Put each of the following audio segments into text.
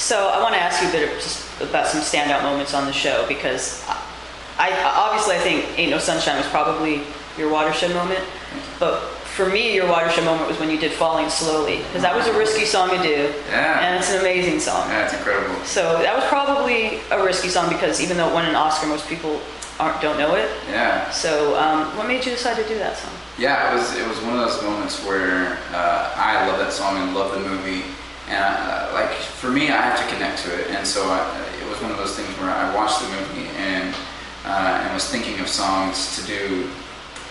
So I want to ask you a bit just about some standout moments on the show, because I think Ain't No Sunshine was probably your watershed moment, but for me, your watershed moment was when you did Falling Slowly, because that was a risky song to do, and it's an amazing song. Yeah, it's incredible. So that was probably a risky song, because even though it won an Oscar, most people don't know it. Yeah. So what made you decide to do that song? Yeah, it was one of those moments where I love that song and love the movie, and like for me, I have to connect to it, and so it was one of those things where I watched the movie and was thinking of songs to do.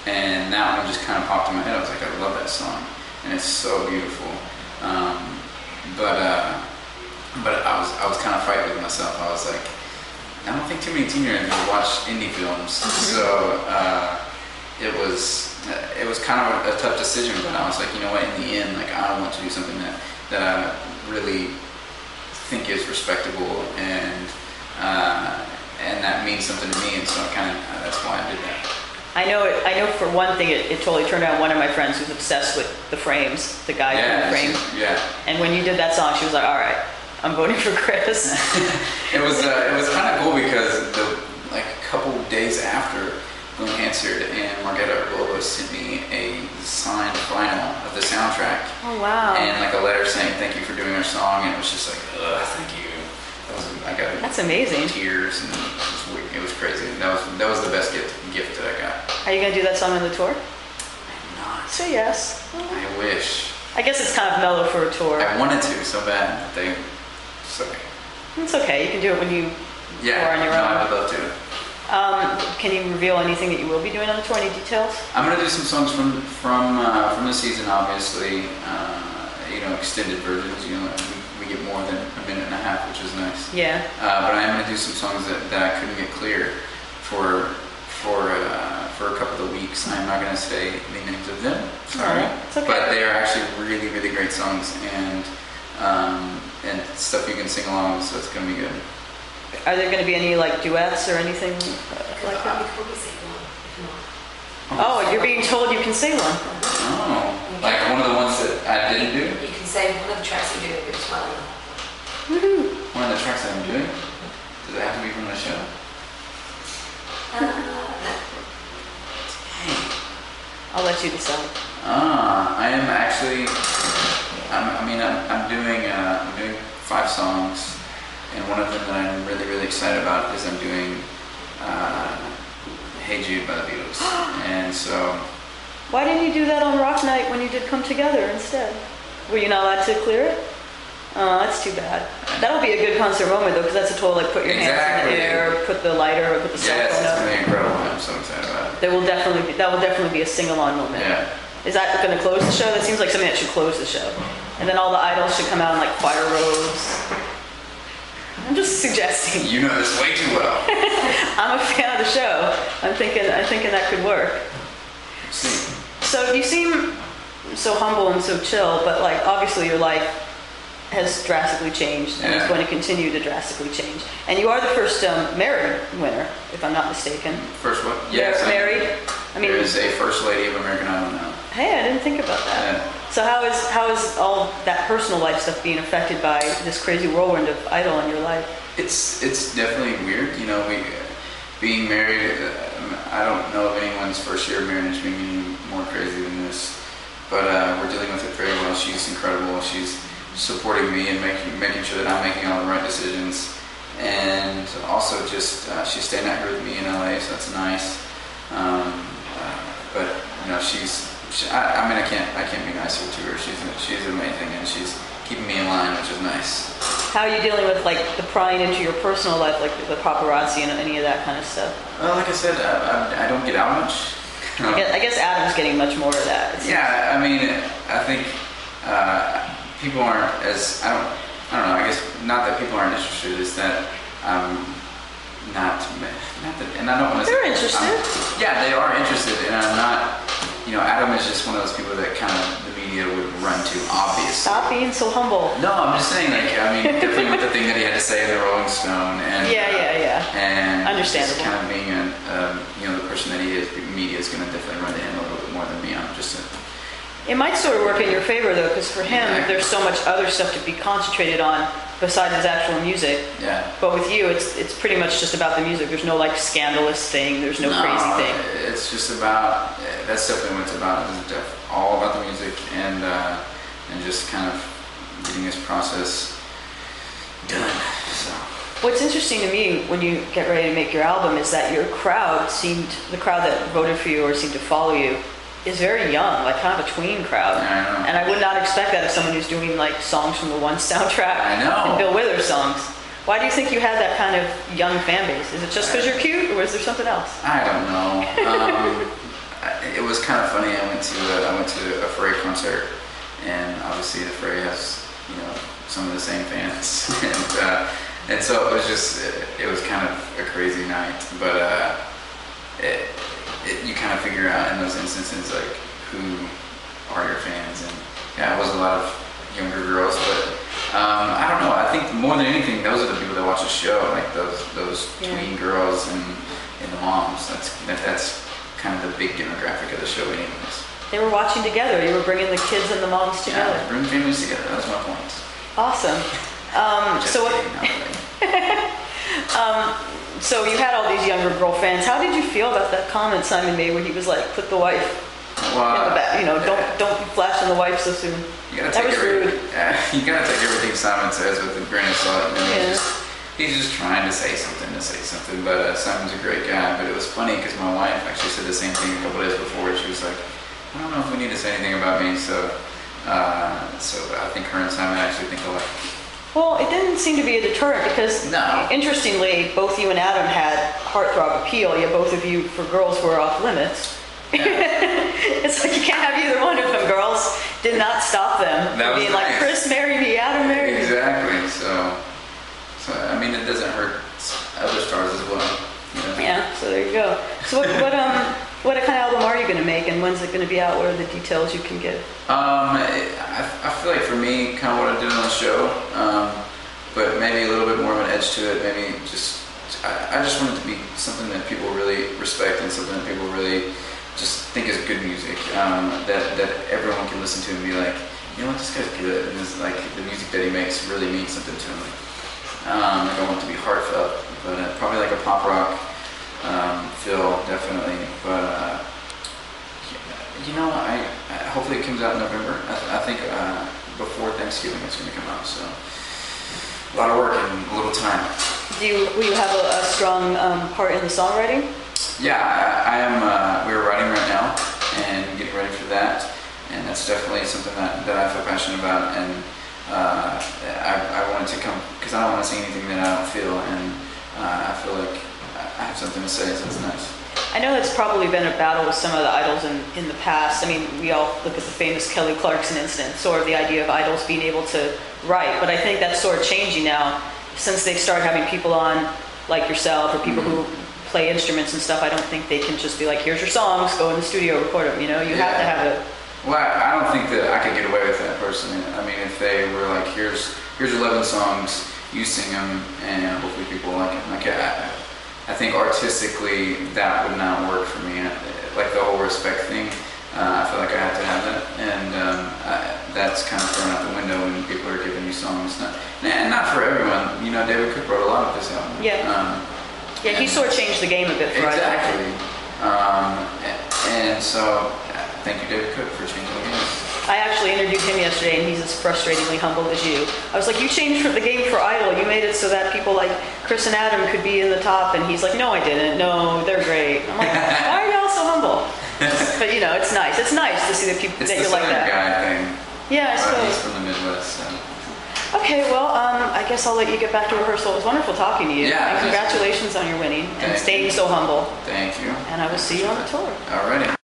And that one just kind of popped in my head. I was like, I love that song, and it's so beautiful. But I was kind of fighting with myself. I was like, I don't think too many teenagers watch indie films, so it was kind of a tough decision. But I was like, you know what? In the end, like I want to do something that I really think is respectable and that means something to me. And so that's why I did that. I know for one thing, it totally turned out one of my friends who's obsessed with the frames, the guy from the frame. Yeah. And when you did that song, she was like, all right, I'm voting for Kris. It was kind of cool because a couple days after, Glenn Hansard and Margetta Arbola sent me a signed vinyl of the soundtrack. Oh, wow. And like a letter saying thank you for doing our song, and it was just like, thank you. That's amazing. Tears, and it was crazy. That was the best gift that I got. Are you gonna do that song on the tour? I'm not. Say yes. I wish. I guess it's kind of mellow for a tour. I wanted to so bad, but it's okay. It's okay. You can do it when you tour on your own. I would love to. Can you reveal anything that you will be doing on the tour? Any details? I'm gonna do some songs from the season, obviously. Extended versions. We get more than a minute and a half, which is nice. Yeah. But I am going to do some songs that I couldn't get clear for a couple of weeks. I'm not going to say the names of them. Sorry. It's okay. But they are actually really, really great songs and stuff you can sing along with, so it's going to be good. Are there going to be any like duets or anything like that? Oh, you're being told you can say one. Oh, like one of the ones that I didn't do? You can say one of the tracks you do as well. Woohoo! One of the tracks that I'm doing? Does it have to be from the show? I'll let you decide. I am actually. I'm doing 5 songs, and one of them that I'm really, really excited about is I'm doing "Hey Jude" by the Beatles, and so. Why didn't you do that on Rock Night when you did Come Together instead? Were you not allowed to clear it? Oh, that's too bad. That'll be a good concert moment though, because that's a total like put your hands in the air, put the lighter, or put the cell phone up. Yes, it's going to be incredible. I'm so excited about it. That will definitely be a sing-along moment. Yeah. Is that going to close the show? That seems like something that should close the show. And then all the idols should come out in like choir robes. I'm just suggesting. You know this way too well. I'm a fan of the show. I'm thinking that could work. See. So you seem so humble and so chill, but like obviously your life has drastically changed and is going to continue to drastically change. And you are the first married winner, if I'm not mistaken. First what? Yes. Married. I mean, there's a first lady of American Idol now. Hey, I didn't think about that. Yeah. So how is all that personal life stuff being affected by this crazy whirlwind of Idol in your life? It's definitely weird. Being married. I don't know of anyone's first year of marriage being any more crazy than this. But we're dealing with it very well. She's incredible. She's supporting me and making sure that I'm making all the right decisions, and also just she's staying out here with me in LA, so that's nice. But I can't be nicer to her. She's amazing, and she's keeping me in line, which is nice. How are you dealing with like the prying into your personal life, like the paparazzi and any of that kind of stuff? Well, like I said, I don't get out much. I guess Adam's getting much more of that. Yeah, I mean, I think people aren't as I don't know. I guess not that people aren't interested. Is that not that, and I don't want to. They're interested. Yeah, they are interested, and I'm not. Adam is just one of those people that kind of the media would run to. Obviously. Stop being so humble. No, I'm just saying. Definitely with the thing that he had to say in the Rolling Stone, and yeah, and understandable. Just kind of being the person that he is. The media is going to definitely run to him a little bit more than me. I'm just. It might sort of work in your favor though, because for him, there's so much other stuff to be concentrated on besides his actual music. Yeah. But with you, it's pretty much just about the music. There's no like scandalous thing. There's no crazy thing. It's just about, that's definitely what it's about. It's all about the music and just kind of getting this process done. So. What's interesting to me when you get ready to make your album is that your crowd the crowd that voted for you or seemed to follow you is very young, like kind of a tween crowd. I know. And I would not expect that of someone who's doing like songs from the One soundtrack. I know. And Bill Withers songs. Why do you think you had that kind of young fan base? Is it just because you're cute, or is there something else? I don't know. It was kind of funny. I went to a Fray concert, and obviously the Fray has some of the same fans, and so it was kind of a crazy night. But you kind of figure out in those instances like who are your fans, and yeah, it was a lot of younger girls, but I don't know. I think more than anything, those are the people that watch the show, like those tween girls and the moms. That's kind of the big demographic of the show, anyways. They were watching together. You were bringing the kids and the moms together. Yeah, bring families together. That was my point. Awesome. So you had all these younger girl fans. How did you feel about that comment Simon made where he was like, "Put the wife in the back, don't be flashing the wife so soon"? That was rude. You gotta take everything Simon says with a grain of salt. He's just trying to say something. But Simon's a great guy. But it was funny because my wife actually said the same thing a couple days before. She was like, "I don't know if we need to say anything about me." So I think her and Simon actually think alike. Well, it didn't seem to be a deterrent because, interestingly, both you and Adam had heartthrob appeal, yet both of you, for girls, were off limits. Yeah. It's like you can't have either one of them. Girls did not stop them from being like, "Kris, marry me, Adam, marry me." Exactly. So I mean, it doesn't hurt other stars as well. Yeah. So there you go. So what kind of album are you going to make, and when's it going to be out? What are the details you can give? I feel like for me, kind of what I did on the show, but maybe a little bit more of an edge to it. Maybe I just want it to be something that people really respect and something that people really just think is good music, that everyone can listen to and be like, you know what, this guy's good, and it's like the music that he makes really means something to him. I don't want it to be heartfelt, but probably like a pop rock feel, definitely. But I hopefully it comes out in November. I think before Thanksgiving it's going to come out. So a lot of work and a little time. Will you have a strong part in the songwriting? Yeah, I am. We're writing right now and getting ready for that, and that's definitely something that I feel passionate about. And I wanted to come because I don't want to say anything that I don't feel, and I feel like I have something to say, so it's nice. I know that's probably been a battle with some of the idols in the past. I mean, we all look at the famous Kelly Clarkson incident, sort of the idea of idols being able to write, but I think that's sort of changing now since they've started having people on like yourself or people who play instruments and stuff. I don't think they can just be like, "Here's your songs, go in the studio, record them." You have to have it. Well, I don't think that I could get away with that personally. I mean, if they were like, here's 11 songs, you sing them, and hopefully people like it. Like, I think artistically that would not work for me. Like the whole respect thing, I feel like I have to have that, and that's kind of thrown out the window when people are giving you songs. And not for everyone. David Cook wrote a lot of this album. Yeah. He sort of changed the game a bit for us. Exactly. And so, thank you, David Cook, for changing the game. I actually interviewed him yesterday, and he's as frustratingly humble as you. I was like, "You changed the game for Idol. You made it so that people like Kris and Adam could be in the top." And he's like, "No, I didn't. No, they're great." I'm like, "Why are y'all so humble?" But it's nice. It's nice to see that people that you're like that. It's the guy thing. Yeah, I suppose. He's from the Midwest. So. Okay, well, I guess I'll let you get back to rehearsal. It was wonderful talking to you. Yeah. And congratulations on your winning and staying so humble. Thank you. And I will see you on the tour. Alrighty.